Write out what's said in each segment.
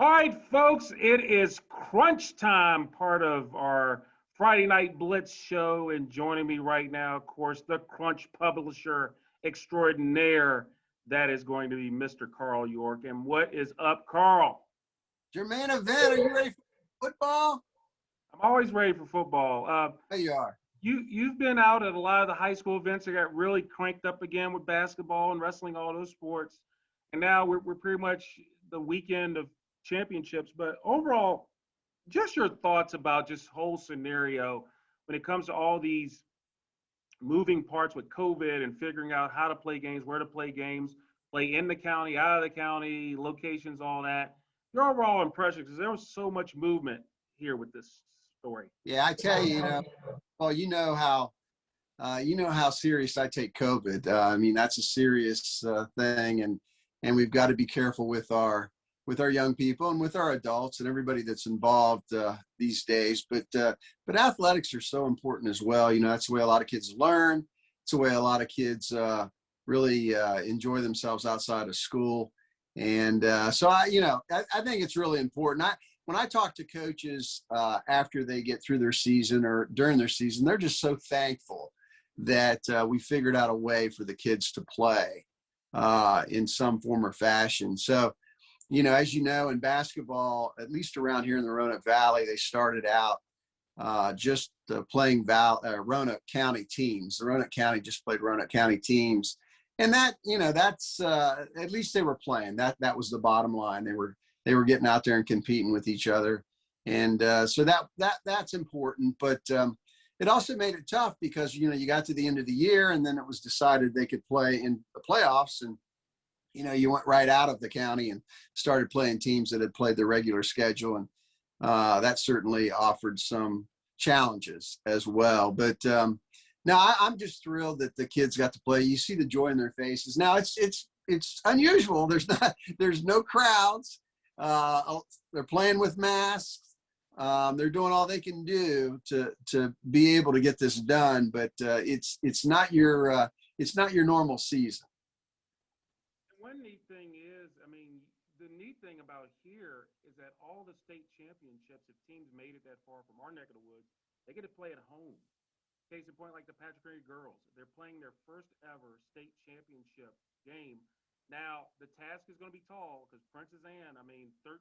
All right, folks, it is crunch time, part of our Friday Night Blitz show. And joining me right now, of course, the crunch publisher extraordinaire. That is going to be Mr. Carl York. And what is up, Carl? Jermaine event, are you ready for football? I'm always ready for football. There you are. You've been out at a lot of the high school events that got really cranked up again with basketball and wrestling, all those sports. And now we're pretty much the weekend of championships. But overall, just your thoughts about just whole scenario when it comes to all these moving parts with COVID and figuring out how to play games, where to play games, play in the county, out of the county, locations, all that. Your overall impression, because there was so much movement here with this story. Yeah, I tell you, well, you know how serious I take COVID. I mean, that's a serious thing, and we've got to be careful with our young people and with our adults and everybody that's involved these days. But athletics are so important as well. You know, that's the way a lot of kids learn. It's the way a lot of kids really enjoy themselves outside of school. And so I think it's really important. When I talk to coaches after they get through their season or during their season, they're just so thankful that we figured out a way for the kids to play in some form or fashion. So, you know, as you know, in basketball, at least around here in the Roanoke Valley, they started out just playing Roanoke County teams. The Roanoke County just played Roanoke County teams. And that, you know, that's at least they were playing. That was the bottom line. They were getting out there and competing with each other. And so that's important. But it also made it tough because, you know, you got to the end of the year and then it was decided they could play in the playoffs. And, you know, you went right out of the county and started playing teams that had played the regular schedule. And that certainly offered some challenges as well. But no, I'm just thrilled that the kids got to play. You see the joy in their faces. Now it's unusual. There's no crowds. They're playing with masks. They're doing all they can do to be able to get this done. But it's not your normal season. One neat thing is, I mean, the neat thing about here is that all the state championships, if teams made it that far from our neck of the woods, they get to play at home. Case in point, like the Patrick Henry girls, they're playing their first ever state championship game. Now, the task is going to be tall because Princess Anne, I mean, 13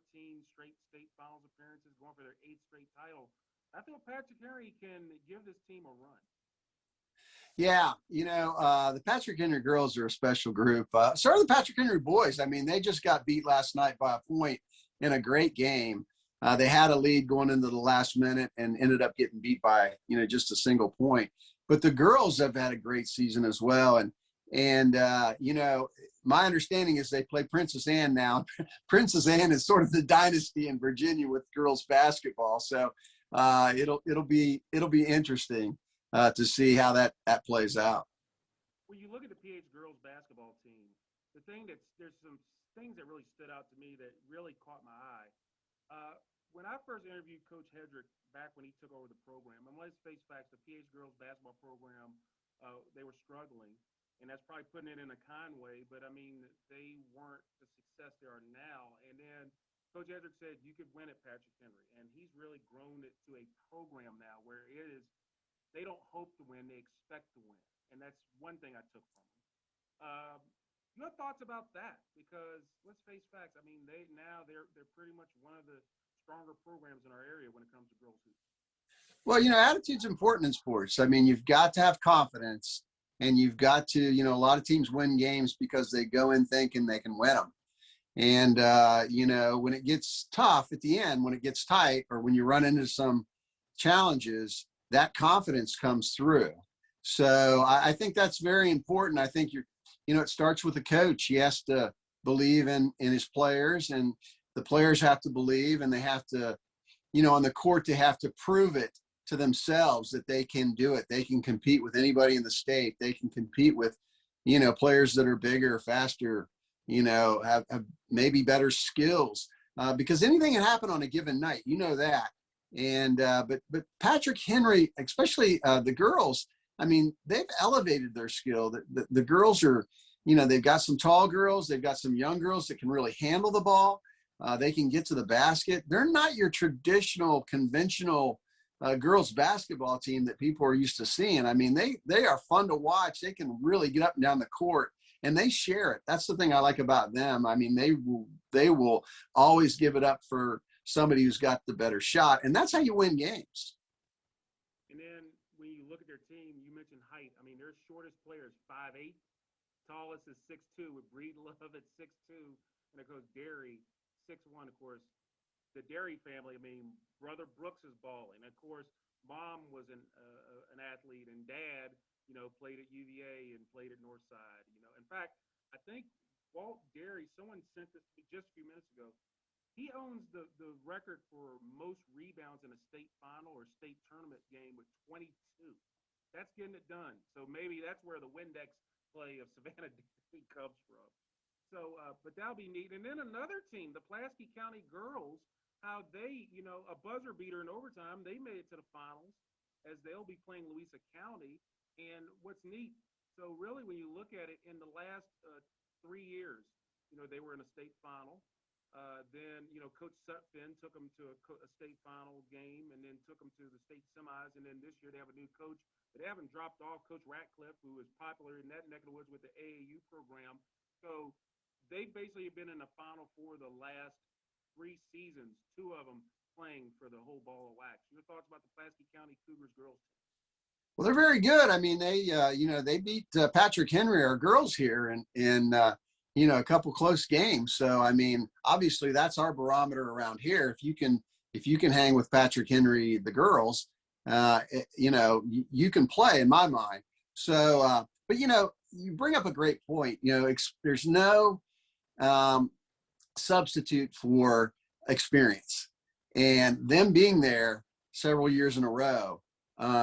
straight state finals appearances, going for their 8th straight title. I feel Patrick Henry can give this team a run. Yeah, you know, the Patrick Henry girls are a special group. So are the Patrick Henry boys. I mean, they just got beat last night by a point in a great game. They had a lead going into the last minute and ended up getting beat by, you know, just a single point. But the girls have had a great season as well. And you know, my understanding is they play Princess Anne now. Princess Anne is sort of the dynasty in Virginia with girls basketball. So it'll be interesting to see how that plays out. When you look at the PH girls basketball team, there's some things that really stood out to me that really caught my eye. When I first interviewed Coach Hedrick back when he took over the program, and let's face facts, the PH girls basketball program, they were struggling, and that's probably putting it in a kind way. But I mean, they weren't the success they are now. And then Coach Hedrick said you could win at Patrick Henry, and he's really grown it to a program now where it is. They don't hope to win; they expect to win, and that's one thing I took from them. Your thoughts about that? Because let's face facts. I mean, they're pretty much one of the stronger programs in our area when it comes to girls hoops. Well, you know, attitude's important in sports. I mean, you've got to have confidence, and you've got to, you know, a lot of teams win games because they go in thinking they can win them. And you know, when it gets tough at the end, when it gets tight, or when you run into some challenges, that confidence comes through. So I think that's very important. I think you know, it starts with the coach. He has to believe in his players, and the players have to believe, and they have to, you know, on the court, they have to prove it to themselves that they can do it. They can compete with anybody in the state. They can compete with, you know, players that are bigger, faster, you know, have maybe better skills, because anything can happen on a given night. You know that. And but Patrick Henry, especially the girls, I mean, they've elevated their skill. The girls are, you know, they've got some tall girls, they've got some young girls that can really handle the ball. They can get to the basket. They're not your traditional, conventional girls basketball team that people are used to seeing. I mean, they are fun to watch. They can really get up and down the court, and they share it. That's the thing I like about them. I mean, they will always give it up for somebody who's got the better shot, and that's how you win games. And then when you look at their team, you mentioned height. I mean, their shortest player is 5'8", tallest is 6'2", with Breed Love at 6'2", and of course Derry 6'1". Of course, the Derry family. I mean, brother Brooks is balling. Of course, mom was an athlete, and dad, played at UVA and played at Northside. In fact, I think Walt Derry. Someone sent this to me just a few minutes ago. He owns the record for most rebounds in a state final or state tournament game with 22. That's getting it done. So maybe that's where the Windex play of Savannah Derry comes from. So, but that'll be neat. And then another team, the Pulaski County girls, how they, a buzzer beater in overtime, they made it to the finals as they'll be playing Louisa County. And what's neat, so really when you look at it, in the last 3 years, they were in a state final. Then, Coach Sutphin took them to a state final game and then took them to the state semis. And then this year they have a new coach, but they haven't dropped off Coach Ratcliffe, who is popular in that neck of the woods with the AAU program. So they've basically been in the final for the last 3 seasons, 2 of them playing for the whole ball of wax. Your thoughts about the Pulaski County Cougars girls team? Well, they're very good. I mean, they beat Patrick Henry, our girls here, in a couple close games. So, I mean, obviously that's our barometer around here. If you can hang with Patrick Henry, the girls, you can play, in my mind. So, but you bring up a great point. There's no substitute for experience, and them being there several years in a row,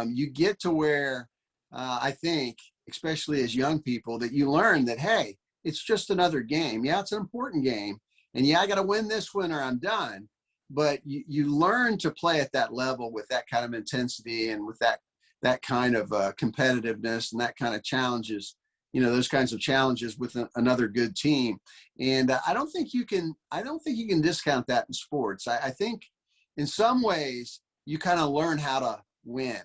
you get to where I think, especially as young people, that you learn that, hey, it's just another game. Yeah, it's an important game. And yeah, I got to win this one or I'm done. But you learn to play at that level with that kind of intensity and with that kind of competitiveness and that kind of challenges, those kinds of challenges with another good team. And I don't think you can discount that in sports. I think in some ways you kind of learn how to win.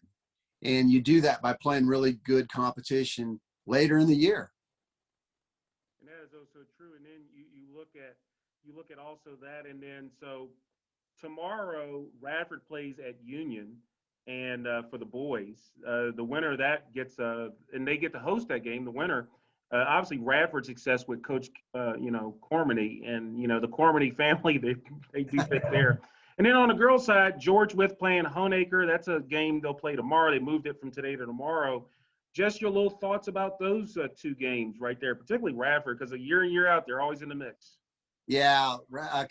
And you do that by playing really good competition later in the year. And that is also true. And then you look at also that, and then so tomorrow Radford plays at Union, and for the boys, the winner of that gets and they get to host that game. The winner, obviously Radford's success with Coach Cormany, and the Cormany family, they do fit there. And then on the girls' side, George Wythe playing Honeacre. That's a game they'll play tomorrow. They moved it from today to tomorrow. Just your little thoughts about those 2 games right there, particularly Radford, because year in, year out, they're always in the mix. Yeah,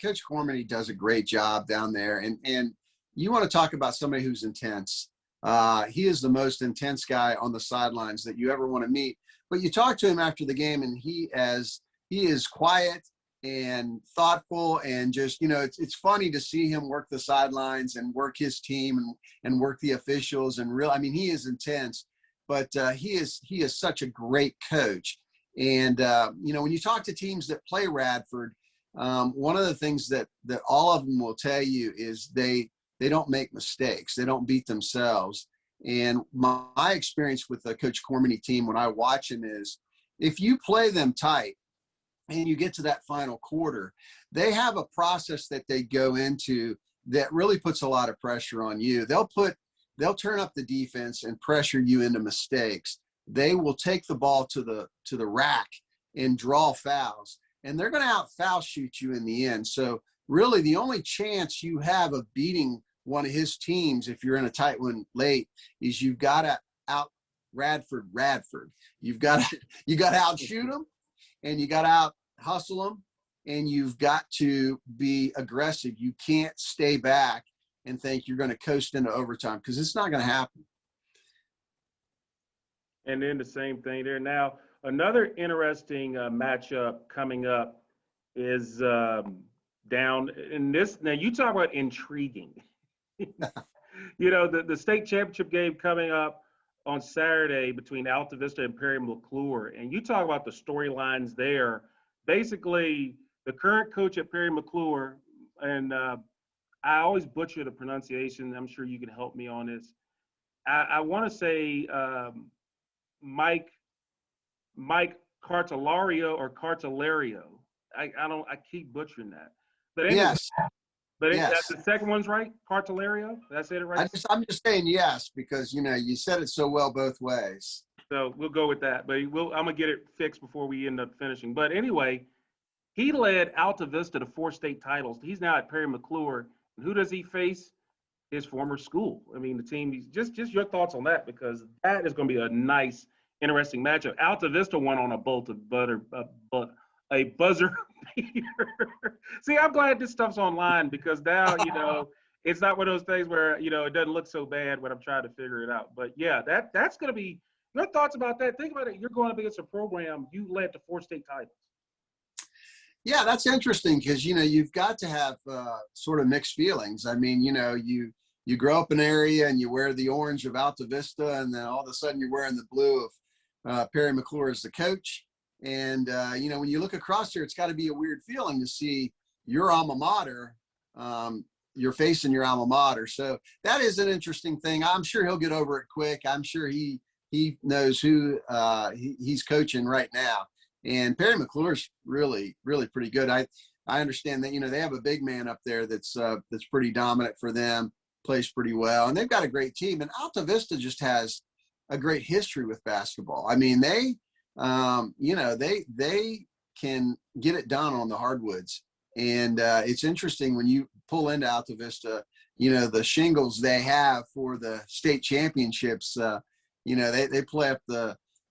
Coach Cormany does a great job down there. And you want to talk about somebody who's intense. He is the most intense guy on the sidelines that you ever want to meet. But you talk to him after the game, and he is quiet and thoughtful, and just, it's funny to see him work the sidelines and work his team and work the officials, and he is intense, but he is such a great coach. And when you talk to teams that play Radford, one of the things that all of them will tell you is they don't make mistakes. They don't beat themselves. And my experience with the Coach Cormany team when I watch him is, if you play them tight and you get to that final quarter, they have a process that they go into that really puts a lot of pressure on you. They'll turn up the defense and pressure you into mistakes. They will take the ball to the rack and draw fouls, and they're going to out foul shoot you in the end. So really the only chance you have of beating one of his teams, if you're in a tight one late, is you've got to out Radford. You've got to outshoot them, and you got to out hustle them, and you've got to be aggressive. You can't stay back and think you're going to coast into overtime, because it's not going to happen. And then the same thing there. Now, another interesting matchup coming up is down in this. Now, you talk about intriguing. The state championship game coming up on Saturday between Alta Vista and Perry McClure. And you talk about the storylines there. Basically, the current coach at Perry McClure, and I always butcher the pronunciation. I'm sure you can help me on this. I want to say Mike Mike Cartelario or Cartelario. I don't. I keep butchering that. But anyway, Yes, but yes. the second one's right. Cartelario. Did I say it right? I'm just saying yes because you said it so well both ways. So we'll go with that. But I'm gonna get it fixed before we end up finishing. But anyway, he led Alta Vista to 4 state titles. He's now at Perry McClure. And who does he face? His former school. I mean, the team. Just your thoughts on that because that is going to be a nice, interesting matchup. Alta Vista won on a bolt of butter, a buzzer beater. See, I'm glad this stuff's online because now it's not one of those things where it doesn't look so bad when I'm trying to figure it out. But yeah, that's going to be your thoughts about that. Think about it. You're going up against a program you led to 4 state titles. Yeah, that's interesting because you've got to have sort of mixed feelings. I mean, you grow up in an area and you wear the orange of Alta Vista, and then all of a sudden you're wearing the blue of Perry McClure as the coach. And when you look across here, it's got to be a weird feeling to see your alma mater. You're facing your alma mater, so that is an interesting thing. I'm sure he'll get over it quick. I'm sure he knows who he's coaching right now. And Perry McClure's really, really pretty good. I understand that they have a big man up there that's pretty dominant for them, plays pretty well, and they've got a great team. And Alta Vista just has a great history with basketball. I mean, they can get it done on the hardwoods, and it's interesting when you pull into Alta Vista. The shingles they have for the state championships. They play up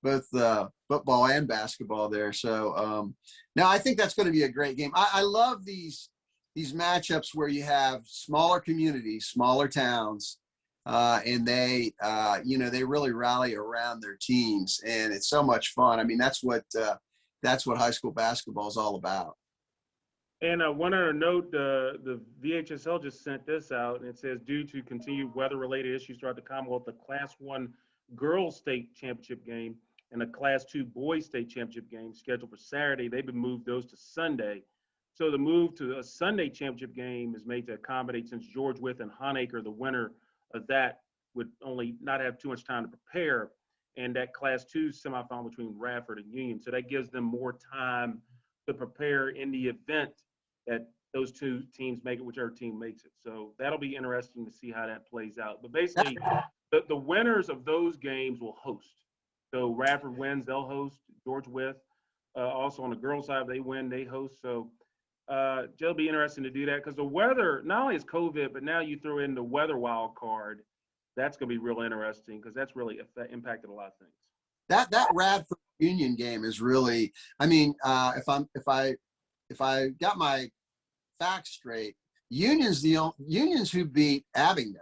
both the football and basketball there. So now I think that's going to be a great game. I love these matchups where you have smaller communities, smaller towns, and they really rally around their teams, and it's so much fun. I mean, that's what high school basketball is all about. And one other note, the VHSL just sent this out, and it says, due to continued weather-related issues throughout the Commonwealth, the Class 1 girls state championship game and a Class 2 boys state championship game scheduled for Saturday, they've been moved those to Sunday. So the move to a Sunday championship game is made to accommodate, since George Wythe and Honaker, the winner of that, would only not have too much time to prepare, and that Class 2 semifinal between Radford and Union. So that gives them more time to prepare in the event that those two teams make it, whichever team makes it. So that'll be interesting to see how that plays out. But basically, the winners of those games will host. So Radford wins, they'll host. George Wythe, also on the girls' side, they win, they host. So it'll be interesting to do that because the weather, not only is COVID, but now you throw in the weather wild card. That's going to be real interesting because that's really impacted a lot of things. That Radford Union game is really. I mean, if I got my facts straight, Union's who beat Abingdon,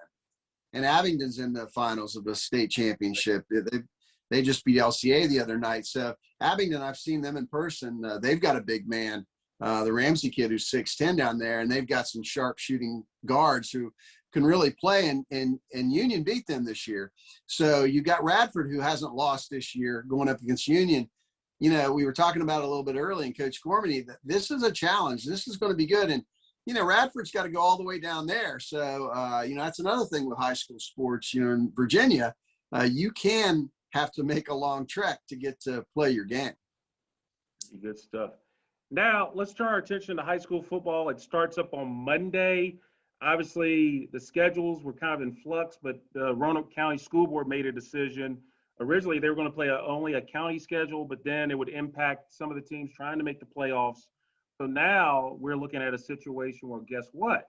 and Abingdon's in the finals of the state championship. They just beat LCA the other night. So Abingdon, I've seen them in person. They've got a big man, the Ramsey kid who's 6'10" down there, and they've got some sharp shooting guards who can really play, and Union beat them this year. So you got Radford, who hasn't lost this year, going up against Union. We were talking about it a little bit early, and Coach Gormany, this is a challenge. This is going to be good. And, Radford's got to go all the way down there. So, that's another thing with high school sports. In Virginia, you can have to make a long trek to get to play your game. Good stuff. Now, let's turn our attention to high school football. It starts up on Monday. Obviously, the schedules were kind of in flux, but the Roanoke County School Board made a decision. Originally, they were going to play only a county schedule, but then it would impact some of the teams trying to make the playoffs. So now we're looking at a situation where, guess what?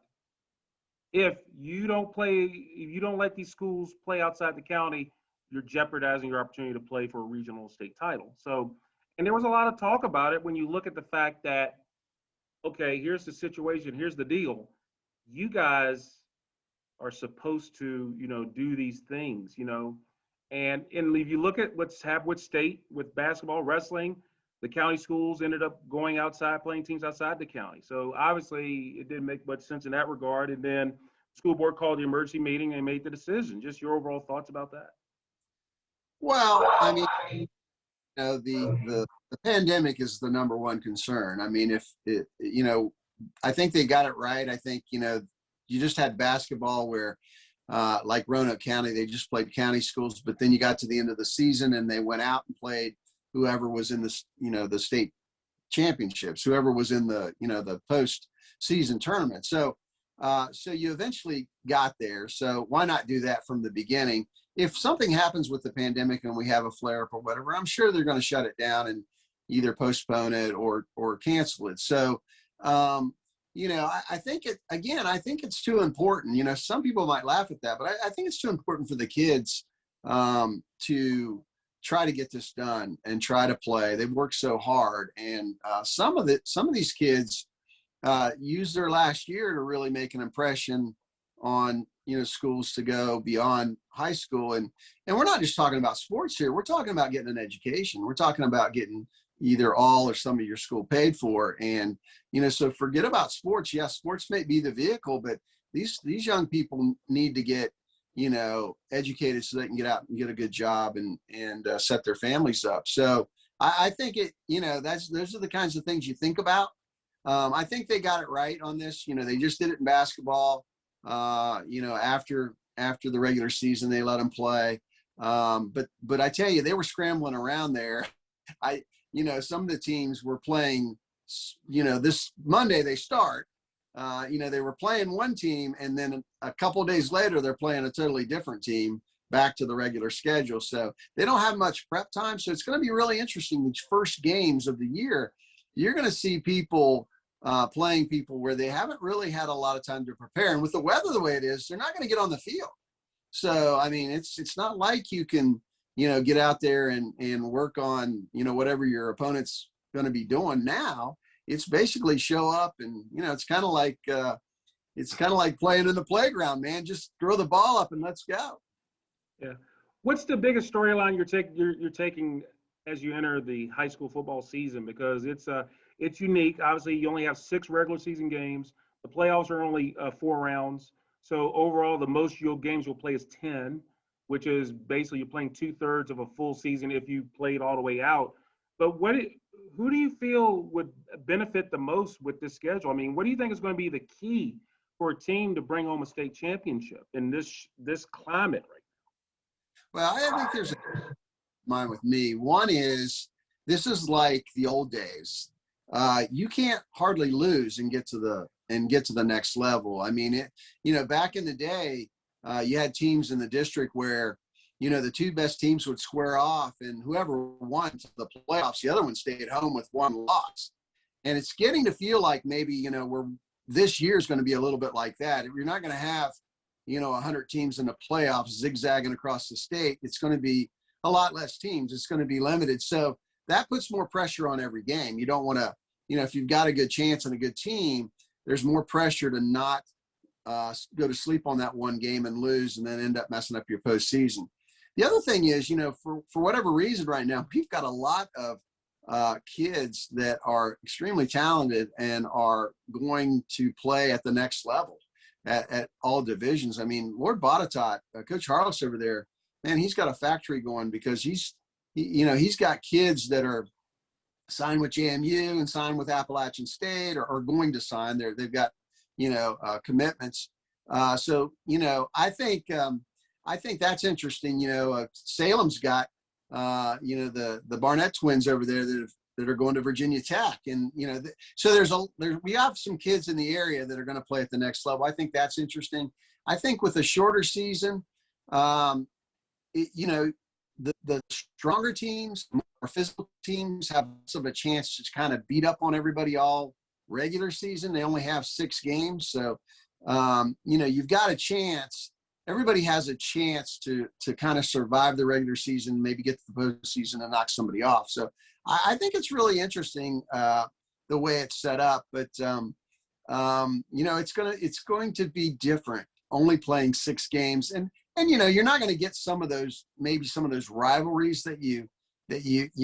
If you don't let these schools play outside the county, you're jeopardizing your opportunity to play for a regional state title. So, and there was a lot of talk about it when you look at the fact that, okay, here's the situation, here's the deal. You guys are supposed to, do these things, And if you look at what's happened with state, with basketball, wrestling, the county schools ended up going outside, playing teams outside the county. So obviously it didn't make much sense in that regard. And then school board called the emergency meeting and made the decision. Just your overall thoughts about that? Well, I mean, the pandemic is the number one concern. I mean, if it, I think they got it right. I think, you just had basketball where, like Roanoke County, they just played county schools, but then you got to the end of the season and they went out and played whoever was in the state championships, whoever was in the post season tournament. So you eventually got there. So why not do that from the beginning? If something happens with the pandemic and we have a flare up or whatever, I'm sure they're going to shut it down and either postpone it or cancel it. So, I think I think it's too important. Some people might laugh at that, but I think it's too important for the kids to try to get this done and try to play. They've worked so hard, and some of these kids use their last year to really make an impression on schools to go beyond high school. And we're not just talking about sports here. We're talking about getting an education. We're talking about getting either all or some of your school paid for. And so forget about sports. Yes, sports may be the vehicle, but these young people need to get educated so they can get out and get a good job and set their families up. So I think those are the kinds of things you think about. I think they got it right on this. They just did it in basketball. After the regular season, they let them play. But I tell you, they were scrambling around there. Some of the teams were playing, this Monday they start. They were playing one team, and then a couple of days later, they're playing a totally different team back to the regular schedule. So they don't have much prep time. So it's going to be really interesting. These first games of the year, you're going to see people playing people where they haven't really had a lot of time to prepare. And with the weather the way it is, they're not going to get on the field. So, I mean, it's not like you can, get out there and work on, whatever your opponent's going to be doing now. It's basically show up and, it's kind of like playing in the playground, man. Just throw the ball up and let's go. Yeah. What's the biggest storyline you're taking as you enter the high school football season? Because it's unique. Obviously, you only have 6 regular season games. The playoffs are only 4 rounds. So overall, the most games you'll play is 10, which is basically you're playing 2/3 of a full season if you played all the way out. But who do you feel would benefit the most with this schedule? I mean, what do you think is going to be the key for a team to bring home a state championship in this climate right Well, I think there's mine with me. One is, this is like the old days. You can't hardly lose and get to the next level. I mean, back in the day, you had teams in the district where, the 2 best teams would square off, and whoever won to the playoffs, the other one stayed home with 1 loss. And it's getting to feel like maybe, this year is going to be a little bit like that. You're not going to have, 100 teams in the playoffs zigzagging across the state. It's going to be a lot less teams. It's going to be limited. So that puts more pressure on every game. You don't want to, if you've got a good chance and a good team, there's more pressure to not go to sleep on that one game and lose and then end up messing up your postseason. The other thing is, for whatever reason right now, we've got a lot of kids that are extremely talented and are going to play at the next level at all divisions. I mean, Lord Botetourt, Coach Harless over there, man, he's got a factory going because he's got kids that are signed with JMU and signed with Appalachian State or are going to sign. They've got, commitments. So, I think that's interesting. Salem's got, the Barnett twins over there that are going to Virginia Tech. And, so we have some kids in the area that are going to play at the next level. I think that's interesting. I think with a shorter season, the stronger teams, more physical teams have less of a chance to kind of beat up on everybody all regular season. They only have 6 games. So, you've got a chance. Everybody has a chance to kind of survive the regular season, maybe get to the postseason and knock somebody off. So I think it's really interesting the way it's set up. But it's going to be different. Only playing 6 games, and you're not going to get some of those rivalries that you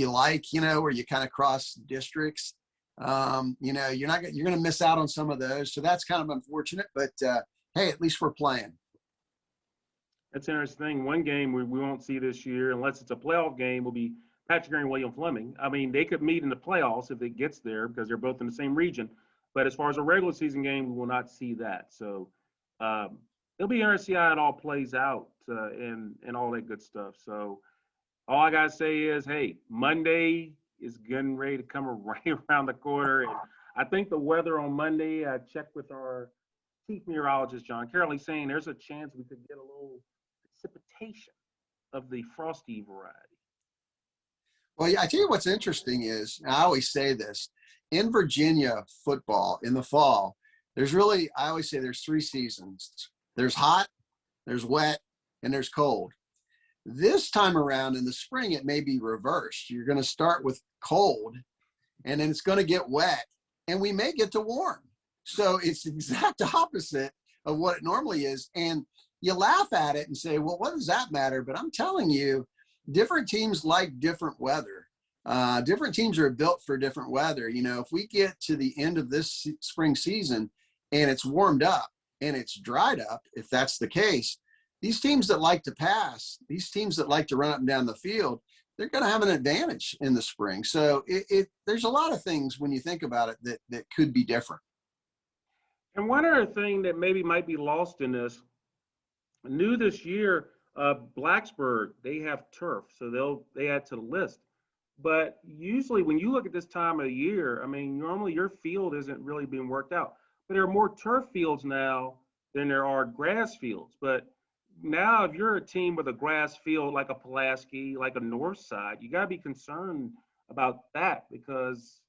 like, where you kind of cross districts. You're going to miss out on some of those. So that's kind of unfortunate. But hey, at least we're playing. That's an interesting thing. One game we won't see this year, unless it's a playoff game, will be Patrick Henry and William Fleming. I mean, they could meet in the playoffs if it gets there because they're both in the same region. But as far as a regular season game, we will not see that. So it'll be interesting how it all plays out and all that good stuff. So all I gotta say is, hey, Monday is getting ready to come right around the corner, and I think the weather on Monday. I checked with our chief meteorologist John Carroll. He's saying there's a chance we could get a little precipitation of the frosty variety. Well, yeah, I tell you what's interesting is, I always say this, in Virginia football in the fall, I always say there's 3 seasons. There's hot, there's wet, and there's cold. This time around in the spring, it may be reversed. You're going to start with cold, and then it's going to get wet, and we may get to warm. So it's the exact opposite of what it normally is. And you laugh at it and say, well, what does that matter? But I'm telling you, different teams like different weather. Different teams are built for different weather. You know, if we get to the end of this spring season and it's warmed up and it's dried up, if that's the case, these teams that like to pass, these teams that like to run up and down the field, they're going to have an advantage in the spring. So there's a lot of things when you think about it that could be different. And one other thing that maybe might be lost in this, new this year, Blacksburg, they have turf, so they add to the list. But usually when you look at this time of the year, I mean, normally your field isn't really being worked out. But there are more turf fields now than there are grass fields. But now if you're a team with a grass field like a Pulaski, like a North Side, you got to be concerned about that because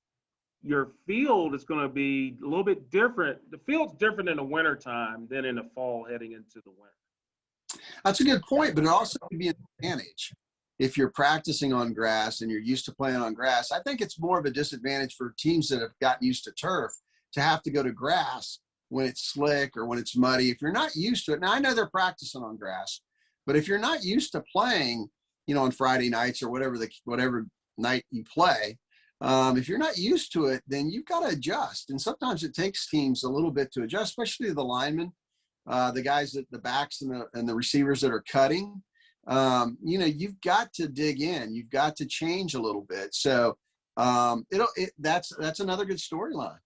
your field is going to be a little bit different. The field's different in the wintertime than in the fall heading into the winter. That's a good point, but it also could be an advantage. If you're practicing on grass and you're used to playing on grass, I think it's more of a disadvantage for teams that have gotten used to turf to have to go to grass when it's slick or when it's muddy. If you're not used to it, now I know they're practicing on grass, but if you're not used to playing, you know, on Friday nights or whatever night you play, if you're not used to it, then you've got to adjust. And sometimes it takes teams a little bit to adjust, especially the linemen, the guys at the backs and the receivers that are cutting. You know, you've got to dig in. You've got to change a little bit. So that's another good storyline.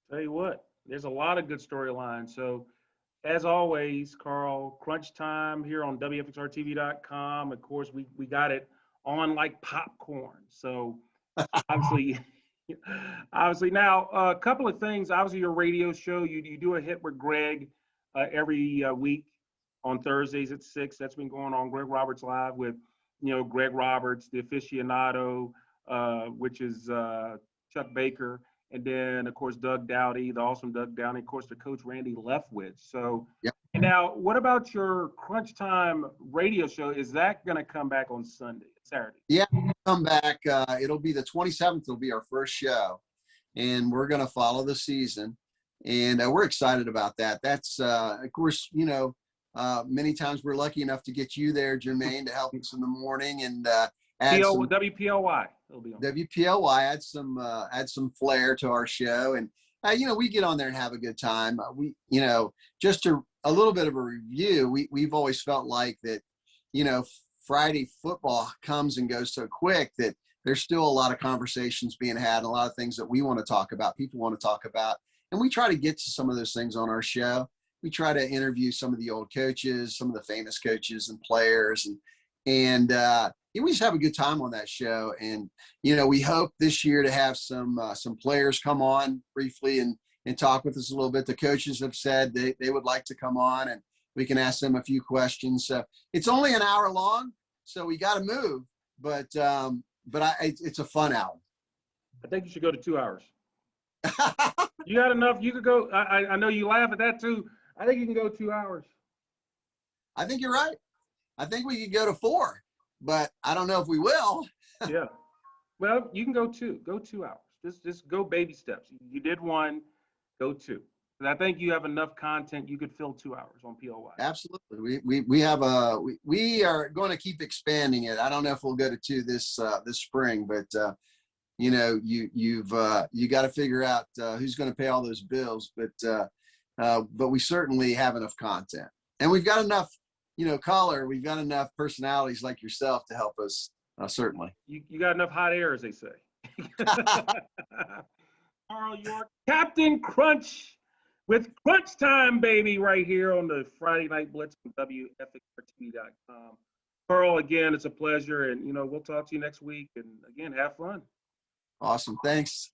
Tell you what, there's a lot of good storylines. So as always, Carl, crunch time here on WFXRTV.com. Of course, we got it on like popcorn. So obviously now a couple of things. Obviously, your radio show, you do a hit with Greg every week on Thursdays at 6. That's been going on. Greg Roberts Live with, you know, Greg Roberts, the aficionado, which is Chuck Baker. And then, of course, Doug Dowdy, the awesome Doug Dowdy, of course, the coach Randy Leftwich. So yep. Now, what about your crunch time radio show? Is that going to come back on Saturday? Yeah, come back. It'll be the 27th. It'll be our first show. And we're going to follow the season. And we're excited about that. That's, of course, you know, many times we're lucky enough to get you there, Jermaine, to help us in the morning and add some WPLY. It'll be on. WPLY add some flair to our show, and you know, we get on there and have a good time. We, you know, just a little bit of a review. We've always felt like that, you know, Friday football comes and goes so quick that there's still a lot of conversations being had, and a lot of things that we want to talk about, people want to talk about, and we try to get to some of those things on our show. We try to interview some of the old coaches, some of the famous coaches and players, and we just have a good time on that show. And, you know, we hope this year to have some players come on briefly and talk with us a little bit. The coaches have said they would like to come on and we can ask them a few questions. So it's only an hour long, so we got to move, but it's a fun hour. I think you should go to 2 hours. You got enough. You could go. I know you laugh at that too. I think you can go 2 hours. I think you're right. I think we could go to 4, but I don't know if we will. Yeah. Well, you can go 2. Go 2 hours. Just go baby steps. You did 1, go 2. And I think you have enough content. You could fill 2 hours on POY. Absolutely. We are going to keep expanding it. I don't know if we'll go to 2 this spring, but you know, you got to figure out who's going to pay all those bills. But we certainly have enough content, and we've got enough, you know, color. We've got enough personalities like yourself to help us. Certainly. You got enough hot air, as they say. Carl York, Captain Crunch, with Crunch Time, baby, right here on the Friday Night Blitz on WFXRTV.com. Carl, again, it's a pleasure, and we'll talk to you next week. And again, have fun. Awesome. Thanks.